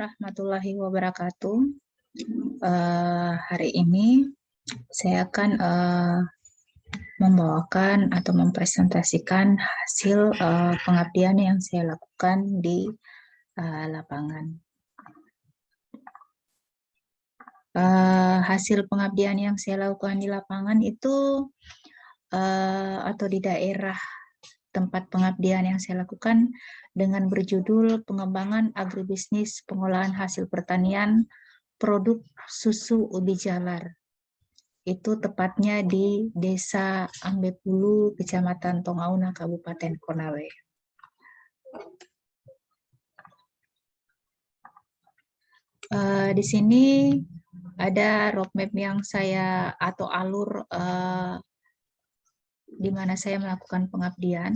warahmatullahi wabarakatuh. Hari ini saya akan membawakan atau mempresentasikan hasil pengabdian yang saya lakukan di lapangan. Hasil pengabdian yang saya lakukan di lapangan itu atau di daerah tempat pengabdian yang saya lakukan dengan berjudul pengembangan agribisnis pengolahan hasil pertanian produk susu ubi jalar. Itu tepatnya di Desa Ambepulu, Kecamatan Tongauna, Kabupaten Konawe. Di sini ada roadmap yang saya atau alur di mana saya melakukan pengabdian,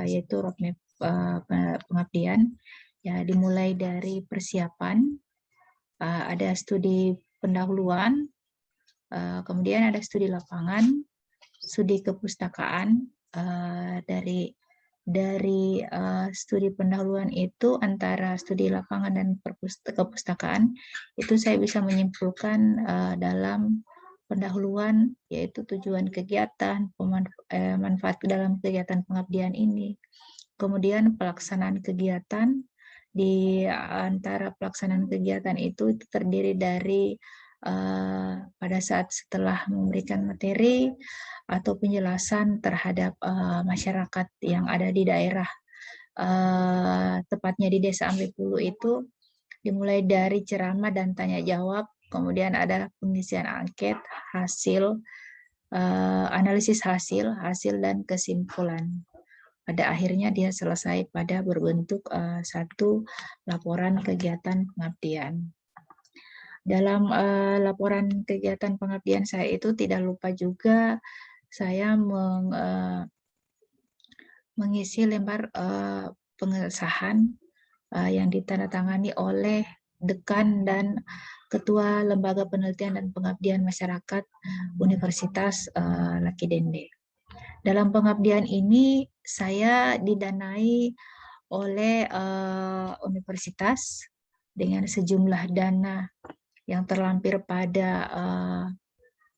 yaitu roadmap pengabdian. Ya, dimulai dari persiapan, ada studi pendahuluan, kemudian ada studi lapangan, studi kepustakaan. Dari studi pendahuluan itu antara studi lapangan dan kepustakaan itu saya bisa menyimpulkan dalam pendahuluan, yaitu tujuan kegiatan, manfaat dalam kegiatan pengabdian ini, kemudian pelaksanaan kegiatan. Di antara pelaksanaan kegiatan itu terdiri dari pada saat setelah memberikan materi atau penjelasan terhadap masyarakat yang ada di daerah, tepatnya di Desa Ambepulu itu, dimulai dari ceramah dan tanya jawab, kemudian ada pengisian angket, hasil, analisis hasil dan kesimpulan. Pada akhirnya dia selesai pada berbentuk satu laporan kegiatan pengabdian. Dalam laporan kegiatan pengabdian saya itu tidak lupa juga saya mengisi lembar pengesahan yang ditandatangani oleh Dekan dan Ketua Lembaga Penelitian dan Pengabdian Masyarakat Universitas Laki Dende. Dalam pengabdian ini saya didanai oleh universitas dengan sejumlah dana yang terlampir pada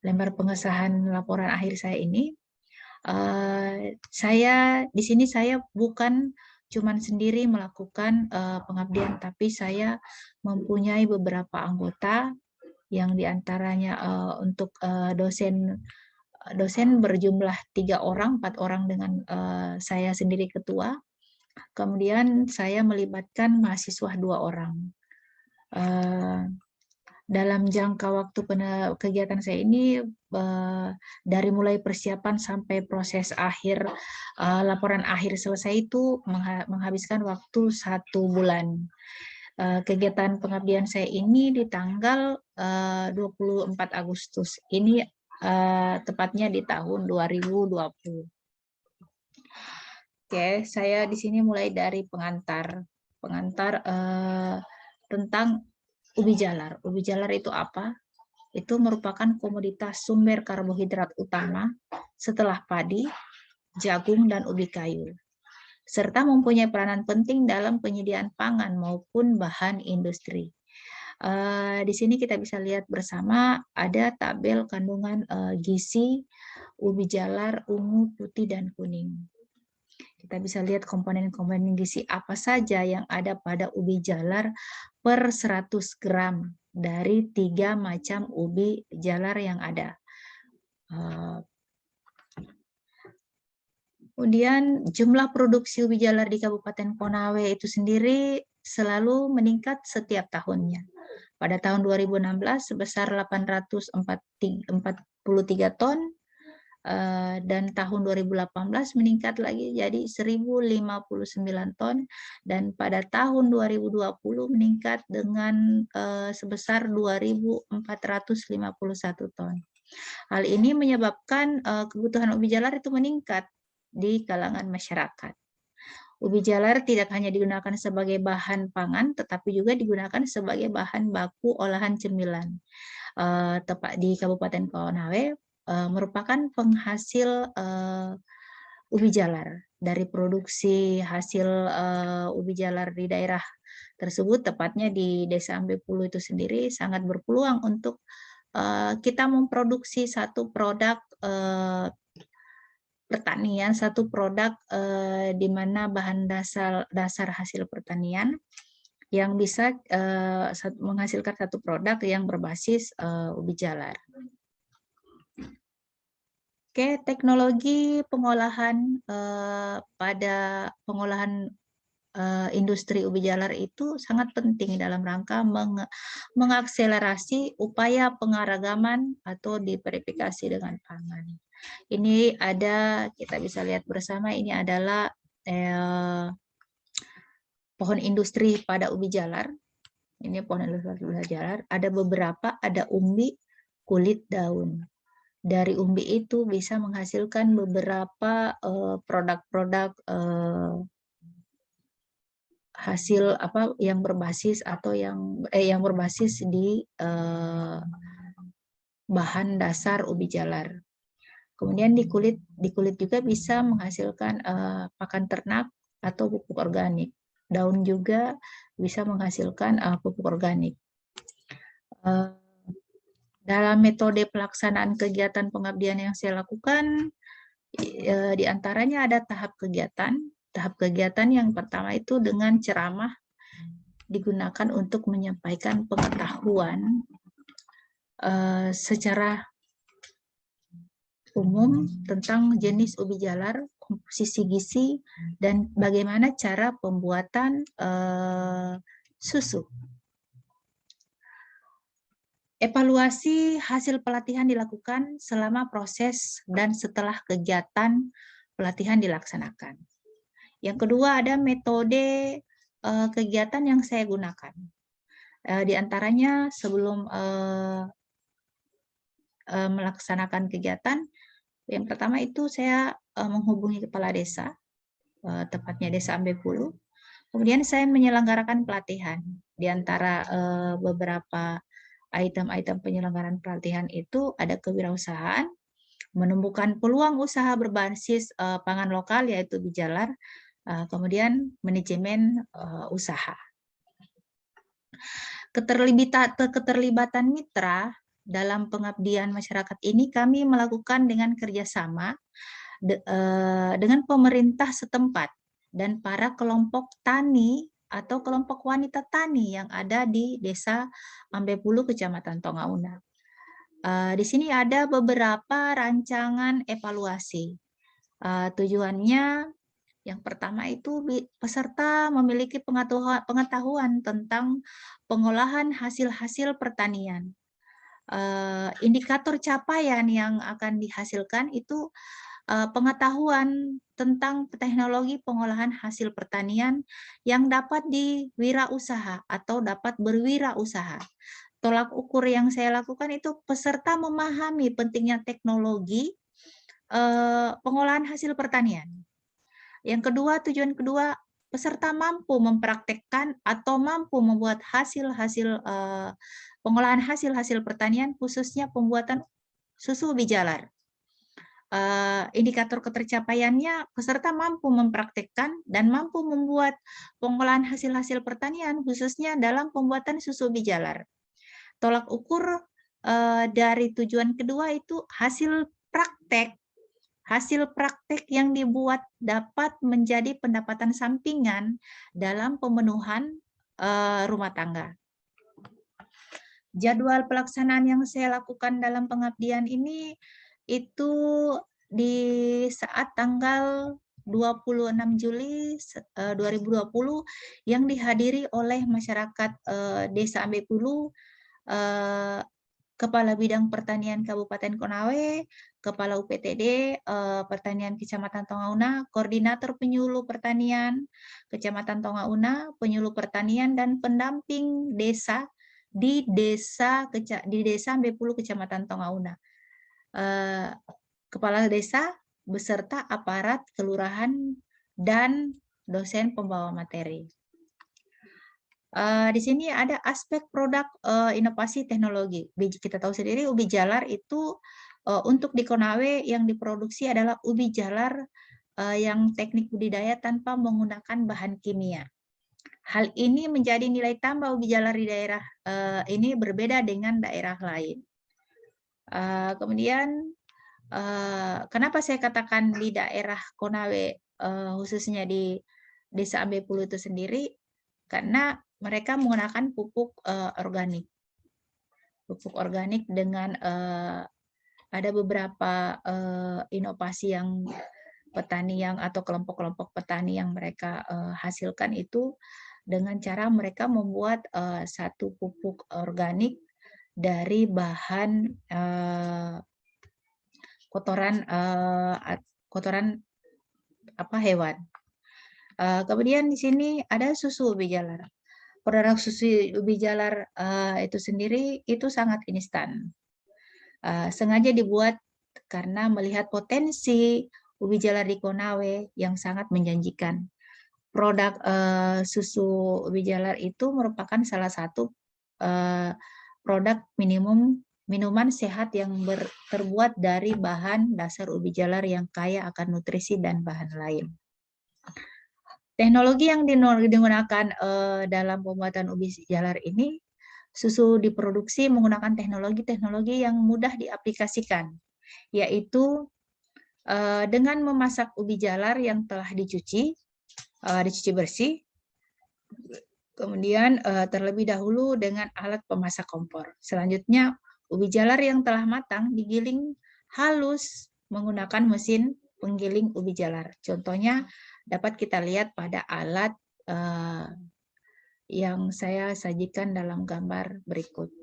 lembar pengesahan laporan akhir saya ini. Saya di sini saya bukan cuman sendiri melakukan pengabdian, tapi saya mempunyai beberapa anggota yang diantaranya untuk dosen berjumlah 3 orang, 4 orang dengan saya sendiri ketua. Kemudian saya melibatkan mahasiswa 2 orang. Dalam jangka waktu kegiatan saya ini, dari mulai persiapan sampai proses akhir, laporan akhir selesai itu menghabiskan waktu 1 bulan. Kegiatan pengabdian saya ini di tanggal 24 Agustus. Ini tepatnya di tahun 2020. Oke, saya di sini mulai dari pengantar tentang ubi jalar. Ubi jalar itu apa? Itu merupakan komoditas sumber karbohidrat utama setelah padi, jagung, dan ubi kayu, serta mempunyai peranan penting dalam penyediaan pangan maupun bahan industri. Di sini kita bisa lihat bersama ada tabel kandungan gizi ubi jalar ungu, putih, dan kuning. Kita bisa lihat komponen-komponen gizi apa saja yang ada pada ubi jalar per 100 gram dari 3 macam ubi jalar yang ada. Kemudian jumlah produksi ubi jalar di Kabupaten Konawe itu sendiri selalu meningkat setiap tahunnya. Pada tahun 2016 sebesar 843 ton, dan tahun 2018 meningkat lagi jadi 1059 ton, dan pada tahun 2020 meningkat dengan sebesar 2451 ton. Hal ini menyebabkan kebutuhan ubi jalar itu meningkat di kalangan masyarakat. Ubi jalar tidak hanya digunakan sebagai bahan pangan, tetapi juga digunakan sebagai bahan baku olahan cemilan. Tepat di Kabupaten Konawe merupakan penghasil ubi jalar. Dari produksi hasil ubi jalar di daerah tersebut, tepatnya di Desa Ambepulu itu sendiri, sangat berpeluang untuk kita memproduksi satu produk pertanian, satu produk di mana bahan dasar hasil pertanian yang bisa menghasilkan satu produk yang berbasis ubi jalar. Oke, teknologi pengolahan pada pengolahan industri ubi jalar itu sangat penting dalam rangka mengakselerasi upaya pengaragaman atau diverifikasi dengan pangan. Ini ada, kita bisa lihat bersama, ini adalah pohon industri pada ubi jalar. Ini pohon industri ubi jalar. Ada beberapa, ada umbi, kulit, daun. Dari umbi itu bisa menghasilkan beberapa produk-produk hasil apa yang berbasis atau yang berbasis di bahan dasar ubi jalar. Kemudian di kulit juga bisa menghasilkan pakan ternak atau pupuk organik. Daun juga bisa menghasilkan pupuk organik. Dalam metode pelaksanaan kegiatan pengabdian yang saya lakukan, di antaranya ada tahap kegiatan. Tahap kegiatan yang pertama itu dengan ceramah, digunakan untuk menyampaikan pengetahuan secara umum tentang jenis ubi jalar, komposisi gizi, dan bagaimana cara pembuatan susu. Evaluasi hasil pelatihan dilakukan selama proses dan setelah kegiatan pelatihan dilaksanakan. Yang kedua ada metode kegiatan yang saya gunakan. Di antaranya sebelum melaksanakan kegiatan, yang pertama itu saya menghubungi kepala desa, tepatnya Desa Ambepulu. Kemudian saya menyelenggarakan pelatihan. Di antara beberapa item-item penyelenggaraan pelatihan itu ada kewirausahaan, menumbuhkan peluang usaha berbasis pangan lokal yaitu ubi jalar, kemudian manajemen usaha. Keterlibatan mitra dalam pengabdian masyarakat ini kami melakukan dengan kerjasama dengan pemerintah setempat dan para kelompok tani atau kelompok wanita tani yang ada di Desa Ambepulu, Kecamatan Tongauna. Di sini ada beberapa rancangan evaluasi. Tujuannya yang pertama itu peserta memiliki pengetahuan tentang pengolahan hasil-hasil pertanian. Indikator capaian yang akan dihasilkan itu pengetahuan tentang teknologi pengolahan hasil pertanian yang dapat diwirausaha atau dapat berwirausaha. Tolak ukur yang saya lakukan itu peserta memahami pentingnya teknologi pengolahan hasil pertanian. Yang kedua, tujuan kedua, peserta mampu mempraktekkan atau mampu membuat hasil-hasil pengolahan hasil-hasil pertanian, khususnya pembuatan susu ubi jalar. Indikator ketercapaiannya, peserta mampu mempraktekkan dan mampu membuat pengolahan hasil-hasil pertanian, khususnya dalam pembuatan susu ubi jalar. Tolak ukur dari tujuan kedua itu hasil praktek. Hasil praktek yang dibuat dapat menjadi pendapatan sampingan dalam pemenuhan rumah tangga. Jadwal pelaksanaan yang saya lakukan dalam pengabdian ini itu di saat tanggal 26 Juli 2020 yang dihadiri oleh masyarakat Desa Ambepulu, Kepala Bidang Pertanian Kabupaten Konawe, Kepala UPTD Pertanian Kecamatan Tongauna, Koordinator Penyuluh Pertanian Kecamatan Tongauna, Penyuluh Pertanian dan pendamping desa di Desa Ambepulu Kecamatan Tongauna. Kepala desa beserta aparat kelurahan dan dosen pembawa materi. Di sini ada aspek produk inovasi teknologi. Kita tahu sendiri ubi jalar itu untuk di Konawe yang diproduksi adalah ubi jalar yang teknik budidaya tanpa menggunakan bahan kimia. Hal ini menjadi nilai tambah ubi jalar di daerah ini berbeda dengan daerah lain. Kemudian kenapa saya katakan di daerah Konawe, khususnya di Desa Ambepulu itu sendiri, karena mereka menggunakan pupuk organik. Pupuk organik dengan ada beberapa inovasi yang petani yang atau kelompok-kelompok petani yang mereka hasilkan itu dengan cara mereka membuat satu pupuk organik dari bahan kotoran hewan. Kemudian di sini ada susu ubi jalar. Produk susu ubi jalar itu sendiri itu sangat instan. Sengaja dibuat karena melihat potensi ubi jalar di Konawe yang sangat menjanjikan. Produk susu ubi jalar itu merupakan salah satu produk minuman sehat yang terbuat dari bahan dasar ubi jalar yang kaya akan nutrisi dan bahan lain. Teknologi yang digunakan dalam pembuatan ubi jalar ini, susu diproduksi menggunakan teknologi-teknologi yang mudah diaplikasikan, yaitu dengan memasak ubi jalar yang telah dicuci bersih, kemudian terlebih dahulu dengan alat pemasak kompor. Selanjutnya, ubi jalar yang telah matang digiling halus menggunakan mesin penggiling ubi jalar. Contohnya dapat kita lihat pada alat yang saya sajikan dalam gambar berikut.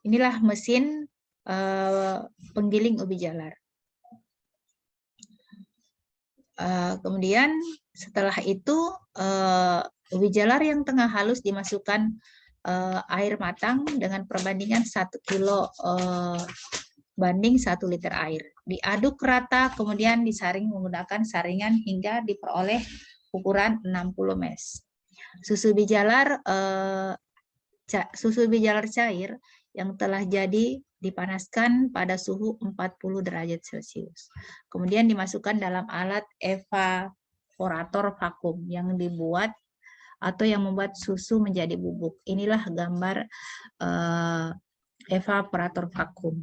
Inilah mesin penggiling ubi jalar. Kemudian setelah itu ubi jalar yang tengah halus dimasukkan air matang dengan perbandingan 1 kilo banding 1 liter air. Diaduk rata, kemudian disaring menggunakan saringan hingga diperoleh ukuran 60 mes. Susu ubi jalar cair yang telah jadi dipanaskan pada suhu 40 derajat Celcius. Kemudian dimasukkan dalam alat evaporator vakum yang dibuat atau yang membuat susu menjadi bubuk. Inilah gambar evaporator vakum.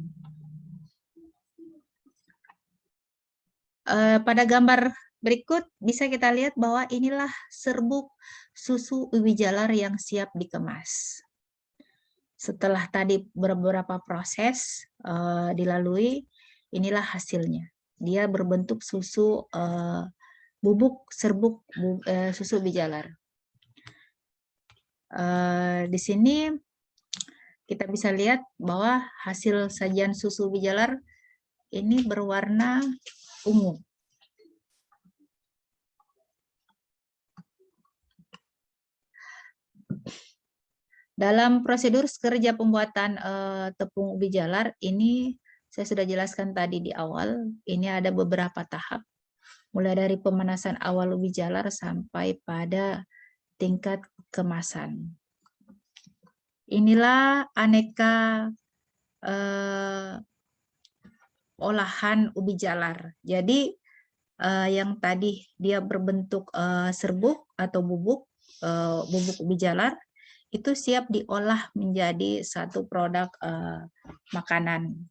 Pada gambar berikut bisa kita lihat bahwa inilah serbuk susu ubi jalar yang siap dikemas. Setelah tadi beberapa proses dilalui, inilah hasilnya. Dia berbentuk susu serbuk susu ubi jalar. Di sini kita bisa lihat bahwa hasil sajian susu ubi jalar ini berwarna ungu. Dalam prosedur kerja pembuatan tepung ubi jalar ini saya sudah jelaskan tadi di awal. Ini ada beberapa tahap, mulai dari pemanasan awal ubi jalar sampai pada tingkat kemasan. Inilah aneka olahan ubi jalar. Jadi yang tadi dia berbentuk serbuk atau bubuk ubi jalar itu siap diolah menjadi satu produk makanan.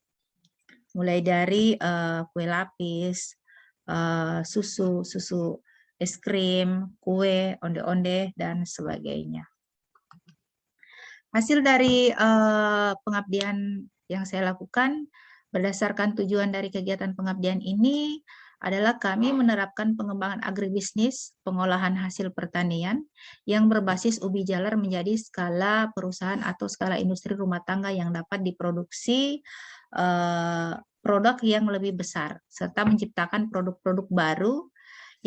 Mulai dari kue lapis, susu es krim, kue, onde-onde, dan sebagainya. Hasil dari pengabdian yang saya lakukan berdasarkan tujuan dari kegiatan pengabdian ini adalah kami menerapkan pengembangan agribisnis, pengolahan hasil pertanian yang berbasis ubi jalar menjadi skala perusahaan atau skala industri rumah tangga yang dapat diproduksi produk yang lebih besar, serta menciptakan produk-produk baru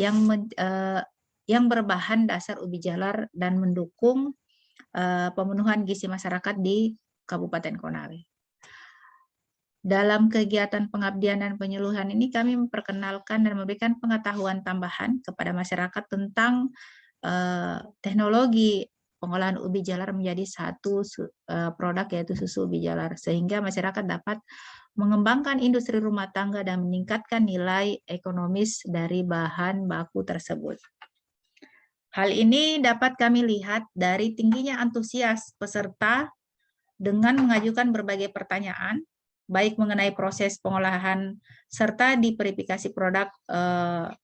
yang berbahan dasar ubi jalar dan mendukung pemenuhan gizi masyarakat di Kabupaten Konawe. Dalam kegiatan pengabdian dan penyuluhan ini kami memperkenalkan dan memberikan pengetahuan tambahan kepada masyarakat tentang teknologi pengolahan ubi jalar menjadi satu produk yaitu susu ubi jalar, sehingga masyarakat dapat mengembangkan industri rumah tangga dan meningkatkan nilai ekonomis dari bahan baku tersebut. Hal ini dapat kami lihat dari tingginya antusias peserta dengan mengajukan berbagai pertanyaan, baik mengenai proses pengolahan serta di verifikasi produk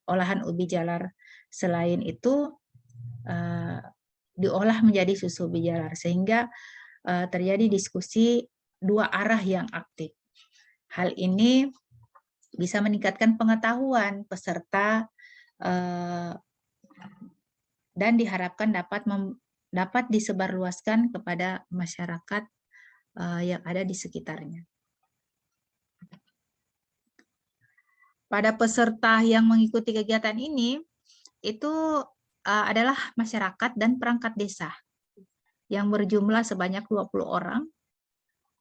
olahan ubi jalar. Selain itu, diolah menjadi susu ubi jalar, sehingga terjadi diskusi dua arah yang aktif. Hal ini bisa meningkatkan pengetahuan peserta dan diharapkan dapat disebarluaskan kepada masyarakat yang ada di sekitarnya. Pada peserta yang mengikuti kegiatan ini, itu adalah masyarakat dan perangkat desa yang berjumlah sebanyak 20 orang.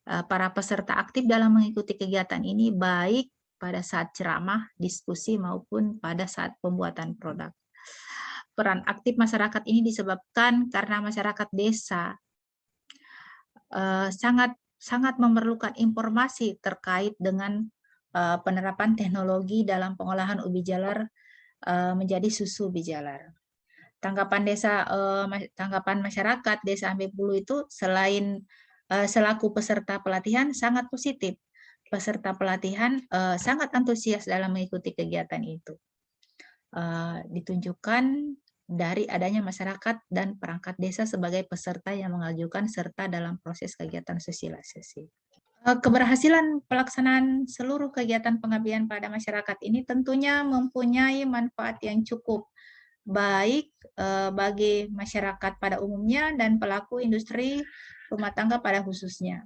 Para peserta aktif dalam mengikuti kegiatan ini baik pada saat ceramah, diskusi, maupun pada saat pembuatan produk. Peran aktif masyarakat ini disebabkan karena masyarakat desa sangat memerlukan informasi terkait dengan penerapan teknologi dalam pengolahan ubi jalar menjadi susu ubi jalar. Tanggapan masyarakat Desa Ambepulu itu selain selaku peserta pelatihan sangat positif. Peserta pelatihan sangat antusias dalam mengikuti kegiatan itu. Ditunjukkan dari adanya masyarakat dan perangkat desa sebagai peserta yang mengajukan serta dalam proses kegiatan sosialisasi. Keberhasilan pelaksanaan seluruh kegiatan pengabdian pada masyarakat ini tentunya mempunyai manfaat yang cukup baik bagi masyarakat pada umumnya dan pelaku industri rumah tangga pada khususnya.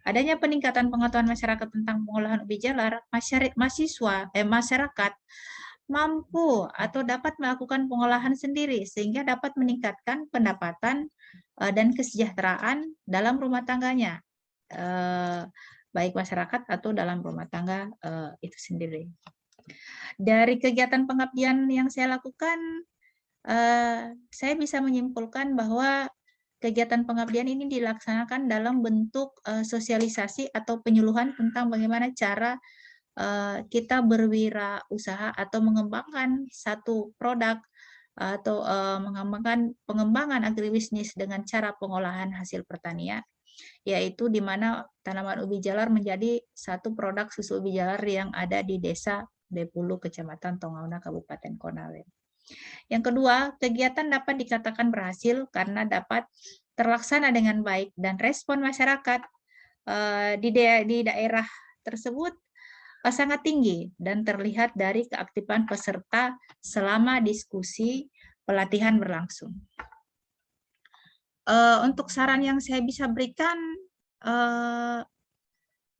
Adanya peningkatan pengetahuan masyarakat tentang pengolahan ubi jalar, masyarakat mampu atau dapat melakukan pengolahan sendiri sehingga dapat meningkatkan pendapatan dan kesejahteraan dalam rumah tangganya, baik masyarakat atau dalam rumah tangga itu sendiri. Dari kegiatan pengabdian yang saya lakukan, saya bisa menyimpulkan bahwa kegiatan pengabdian ini dilaksanakan dalam bentuk sosialisasi atau penyuluhan tentang bagaimana cara kita berwirausaha atau mengembangkan satu produk atau mengembangkan pengembangan agribisnis dengan cara pengolahan hasil pertanian, yaitu di mana tanaman ubi jalar menjadi satu produk susu ubi jalar yang ada di Desa Bepulu, Kecamatan Tongauna, Kabupaten Konawe. Yang kedua, kegiatan dapat dikatakan berhasil karena dapat terlaksana dengan baik dan respon masyarakat di daerah tersebut sangat tinggi dan terlihat dari keaktifan peserta selama diskusi pelatihan berlangsung. Untuk saran yang saya bisa berikan,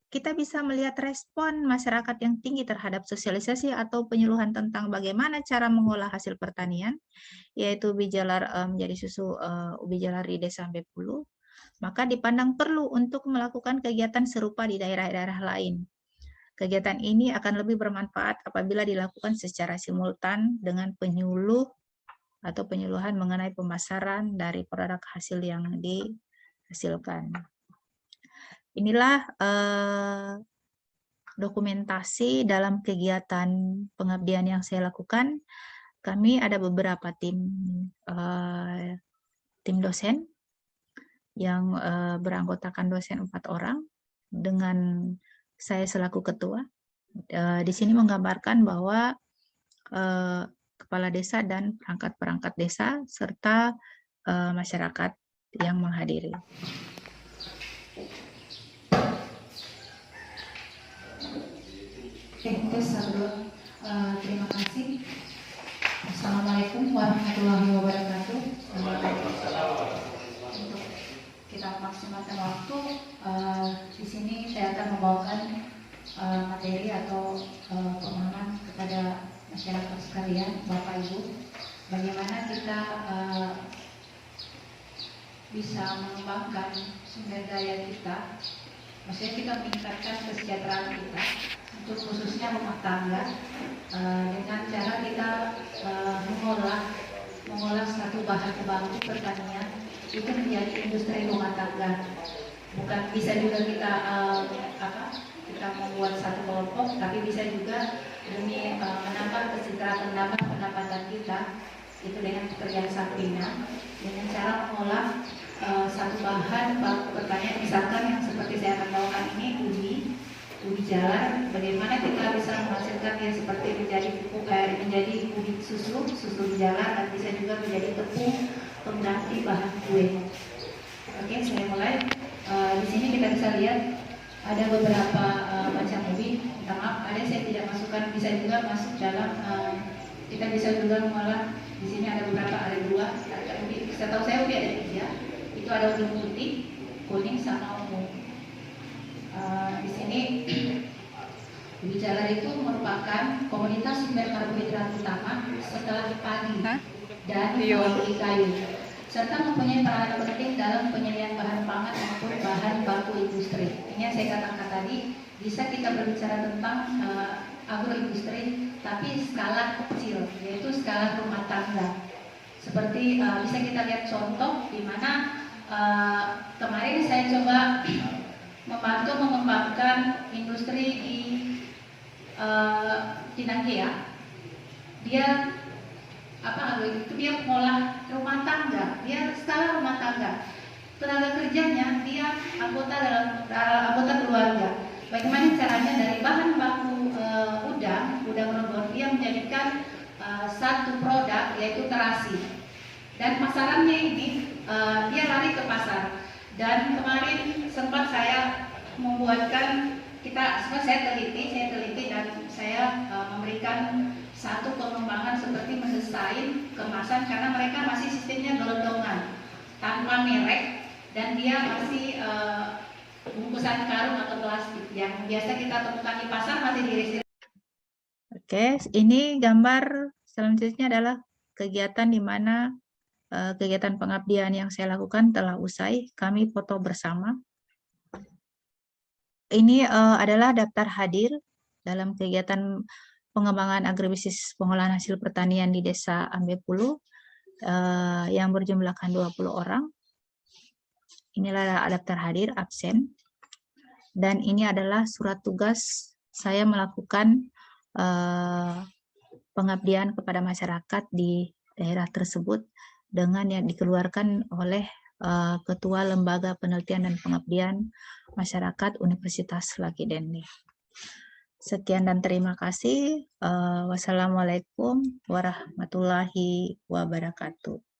kita bisa melihat respon masyarakat yang tinggi terhadap sosialisasi atau penyuluhan tentang bagaimana cara mengolah hasil pertanian, yaitu ubi jalar menjadi susu ubi jalar di Desa Ambepulu, maka dipandang perlu untuk melakukan kegiatan serupa di daerah-daerah lain. Kegiatan ini akan lebih bermanfaat apabila dilakukan secara simultan dengan penyuluh atau penyuluhan mengenai pemasaran dari produk hasil yang dihasilkan. Inilah dokumentasi dalam kegiatan pengabdian yang saya lakukan. Kami ada beberapa tim dosen yang beranggotakan dosen 4 orang dengan saya selaku ketua. Di sini menggambarkan bahwa kepala desa dan perangkat-perangkat desa serta masyarakat yang menghadiri. Terima kasih. Assalamualaikum warahmatullahi wabarakatuh. Untuk kita maksimalkan waktu, di sini saya akan membawakan materi atau pemahaman kepada masyarakat sekalian, Bapak Ibu, bagaimana kita bisa mengembangkan sumber daya kita, maksudnya kita meningkatkan kesejahteraan kita, untuk khususnya rumah tangga, dengan cara kita mengolah satu bahan baku pertanian itu menjadi industri rumah tangga. Bukan bisa juga kita membuat satu kelompok, tapi bisa juga demi menambah kesejahteraan, menambah pendapatan kita, itu dengan pekerjaan sampingan, dengan cara mengolah satu bahan baku pertanian, misalkan yang seperti saya akan bawakan ini ubi jalar, bagaimana kita bisa menghasilkan yang seperti menjadi ubi susu jalar, dan bisa juga menjadi tepung pengganti bahan kue. Oke, saya mulai. Di sini kita bisa lihat ada beberapa macam ubi. Minta maaf, ada saya tidak masukkan, bisa juga masuk dalam. Kita bisa juga mengolah. Di sini ada beberapa, ada 2. Setahu saya ubi ada 3. Itu ada ubi putih, kuning, sama ungu. Di sini ubi jalar itu merupakan komoditas sumber karbohidrat utama setelah padi dan ubi kayu, serta mempunyai peranan penting dalam penyediaan bahan pangan maupun bahan baku industri. Ini yang saya katakan tadi, bisa kita berbicara tentang agroindustri, tapi skala kecil, yaitu skala rumah tangga. Seperti bisa kita lihat contoh di mana kemarin saya coba membantu mengembangkan industri di Cinangkea. Dia dia mengolah rumah tangga, dia skala rumah tangga. Tenaga kerjanya dia anggota keluarga. Bagaimana caranya dari bahan baku udang rebon dia menjadikan satu produk yaitu terasi. Dan pasarannya ini dia lari ke pasar. Dan kemarin sempat saya membuatkan saya teliti dan saya memberikan satu pengembangan seperti mendesain kemasan, karena mereka masih sistemnya gelondongan tanpa merek, dan dia masih bungkusan karung atau plastik yang biasa kita temukan di pasar masih diiris. Oke, ini gambar selanjutnya adalah kegiatan di mana kegiatan pengabdian yang saya lakukan telah usai. Kami foto bersama. Ini adalah daftar hadir dalam kegiatan pengembangan agribisnis pengolahan hasil pertanian di Desa Ambepulu yang berjumlahkan 20 orang. Inilah daftar hadir, absen. Dan ini adalah surat tugas saya melakukan pengabdian kepada masyarakat di daerah tersebut dengan yang dikeluarkan oleh Ketua Lembaga Penelitian dan Pengabdian Masyarakat Universitas Laki Dende. Sekian dan terima kasih. Wassalamualaikum warahmatullahi wabarakatuh.